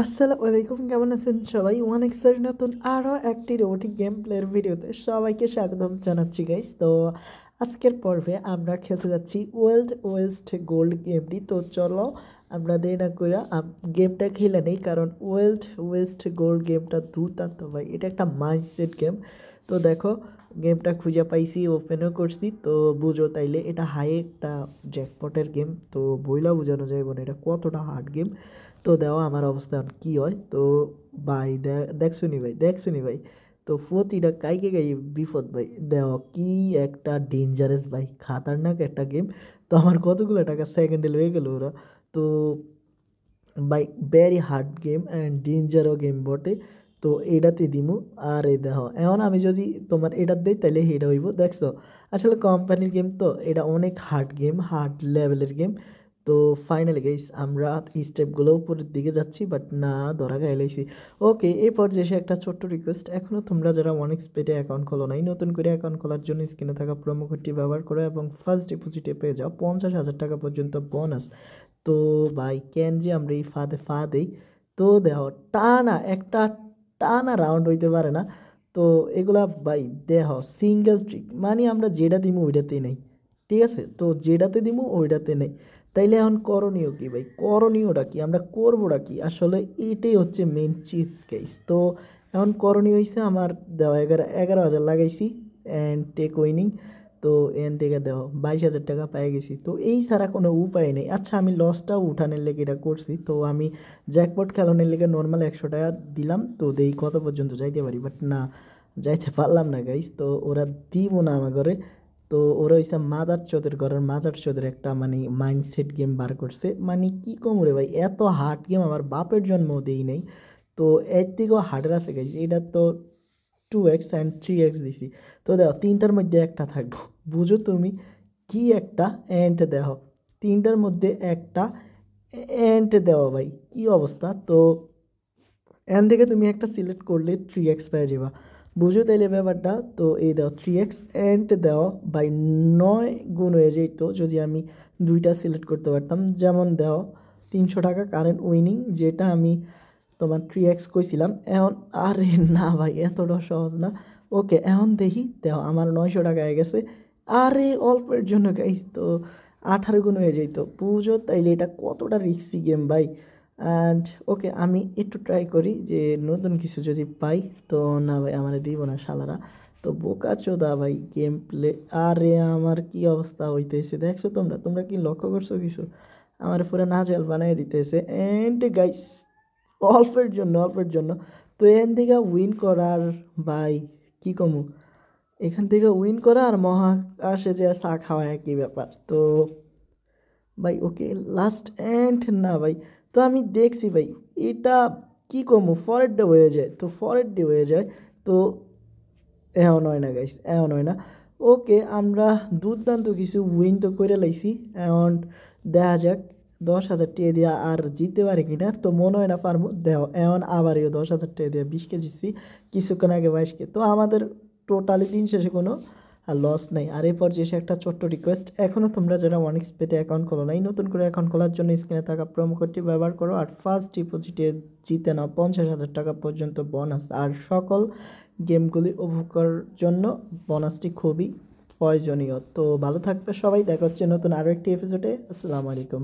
আসসালামু আলাইকুম, কেমন আছেন সবাই? ওয়ান এক্সের নতুন আরও একটি রোবোটিক গেম প্লের ভিডিওতে সবাইকে স্বাগতম জানাচ্ছি গাইস। তো আজকের পর্বে আমরা খেলতে যাচ্ছি ওয়াইল্ড ওয়েস্ট গোল্ড গেমটি। তো চলো আমরা দেরি না করে গেমটা খেলে নেই, কারণ ওয়াইল্ড ওয়েস্ট গোল্ড গেমটা দুর্দান্ত ভাই। এটা একটা মাইন্ডসেট গেম। তো দেখো, গেমটা খুঁজে পাইছি, ওপেনও করছি। তো বুঝো তাইলে এটা হাই একটা জ্যাকপটের গেম। তো বইলা বোঝানো যায় না এটা কতটা হার্ড গেম। তো দেওয়া আমার অবস্থা কি হয়। তো ভাই দেখছুনি ভাই। তো প্রতিটা কাইকে গাই বিপদ ভাই। দেওয়া কি একটা ডেঞ্জারাস ভাই, খাতারনাক একটা গেম। তো আমার কতগুলো টাকা সেকেন্ডে লয়ে গেল ওরা। তো by very hard game and ডেঞ্জারও গেম বটে। তো এটাতে দিমু। আর এই দেখো, এখন আমি যদি তোমার এটা দিই তাহলে এটা হইব। দেখছো, আসলে কোম্পানির গেম তো এটা অনেক হার্ড গেম, হার্ড লেভেলের গেম। তো ফাইনালি গাইস আমরা স্টেপগুলো উপরের দিকে যাচ্ছি, বাট না ধরা গাইলাইছি। ওকে, এই পর্যায়ে এসে একটা ছোট্ট রিকোয়েস্ট, এখনও তোমরা যারা অনেক স্পেডে অ্যাকাউন্ট খোলো নাই, নতুন করে অ্যাকাউন্ট খোলার জন্য স্ক্রিনে থাকা প্রোমো কোডটি ব্যবহার করো এবং ফার্স্ট ডিপোজিটে পেয়ে যাও 50,000 টাকা পর্যন্ত বোনাস। তো ভাই কেন যে আমরা এই ফাঁদে ফা দেই। তো দেখো, টানা রাউন্ড হইতে পারে না। তো এগুলা ভাই দেহ সিঙ্গেল ট্রিক, মানে আমরা যেটা দিমু ওইটাতেই নেই। ঠিক আছে, তো যেটাতে দিমু ওইটাতে নেই। তাইলে এখন করণীয় কি ভাই? করণীয়টা কি, আমরা করবোটা কি? আসলে এটাই হচ্ছে মেন চিজ কেস। তো এখন করণীয় হয়েছে আমার দেওয়া 11,000 লাগাইছি অ্যান্ড টেক উইনিং। তো এন থেকে দেখো 22,000 টাকা পেয়ে গেছি। তো এই ছাড়া কোনো উপায় নেই। আচ্ছা, আমি লসটাও উঠানোর লেগে এটা করছি। তো আমি জ্যাকপট খেলানোর লেগে নর্মাল 100 টাকা দিলাম। তো দেই কত পর্যন্ত যাইতে পারি, বাট না যাইতে পারলাম না গাইস। তো ওরা দিব না আমার ঘরে। তো ওরা হইছে মাদার চোদের ঘরের মাদার চোদের একটা মানে মাইন্ডসেট গেম বার করছে। মানে কি কম রে ভাই, এত হার্ড গেম আমার বাপের জন্মও দেই নাই। তো এর থেকেও হার্ডের আছে গাইস। এটা তো 2x অ্যান্ড 3x দিছি। তো দেখো, তিনটার মধ্যে একটা থাকবো। বুঝো তুমি কি একটা অ্যান্ট দেখো, তিনটার মধ্যে একটা অ্যান্ট দেওয়া ভাই, কি অবস্থা। তো এখান থেকে তুমি একটা সিলেক্ট করলে 3x পেয়ে যাবা। বুঝো তাইলে ব্যাপারটা। তো এই দাও 3x অ্যান্ড দেওয়া বাই 9 গুণ হয়ে যেত যদি আমি দুইটা সিলেক্ট করতে পারতাম। যেমন দেও 300 টাকা কারেন্ট উইনিং, যেটা আমি তোমার 3x কইছিলাম। এখন আরে না ভাই, এতটা সহজ না। ওকে, এখন দেখি দেও আমার 900 টাকা হয়ে গেছে। আরে অল্পের জন্য গাইস, তো 18 গুণ হয়ে যেত। বুঝো তাইলে এটা কতটা রিস্কি গেম ভাই। অ্যান্ড ওকে, আমি একটু ট্রাই করি যে নতুন কিছু যদি পাই। তো না ভাই, আমার দিব না শালারা। তো বোকা চোদা ভাই গেম প্লে। আরে আমার কি অবস্থা হইতেছে দেখছো তোমরা? তোমরা কি লক্ষ্য করছো কিছু? আমার পুরো নাজেল বানিয়ে দিতেছে। অ্যান্ড গাইস অল্পের জন্য তো এখান থেকে উইন করার ভাই কি কমু, এখান থেকে উইন করা আর মহাকাশে যে চা খাওয়া একই ব্যাপার। তো ভাই ওকে, লাস্ট এন্ড না ভাই। তো আমি দেখছি ভাই এটা কি কমু, ফরেড ডে হয়ে যায়। তো ফরেড ডে হয়ে যায়। তো এমন হয় না গাইস, এমন হয় না। ওকে, আমরা দুর্দান্ত কিছু উইন তো করে লাইছি। এখন দেখা যাক 10,000 টাকা দিয়ে আর জিততে পারে কিনা। তো মনে হয় না পারবো। দেহ এমন আবারও 10,000 টাকা দিয়ে 20 কে জিতছি, কিছুক্ষণ আগে 22 কে। তো আমাদের টোটালি দিন শেষে কোনো লস নাই। আর এই পর্যায়ে এসে একটা ছোট্ট রিকোয়েস্ট, এখনও তোমরা যারা ওয়ানিক্স পেতে অ্যাকাউন্ট খোলো নাই, নতুন করে অ্যাকাউন্ট খোলার জন্য স্ক্রিনে থাকা প্রোমো কোডটি ব্যবহার করো আর ফার্স্ট ডিপোজিটে জিতে নাও 50,000 টাকা পর্যন্ত বোনাস। আর সকল গেমগুলি উপভোগ করার জন্য বোনাসটি খুবই প্রয়োজনীয়। তো ভালো থাকবে সবাই, দেখা হচ্ছে নতুন আরও একটি এপিসোডে। আসসালামু আলাইকুম।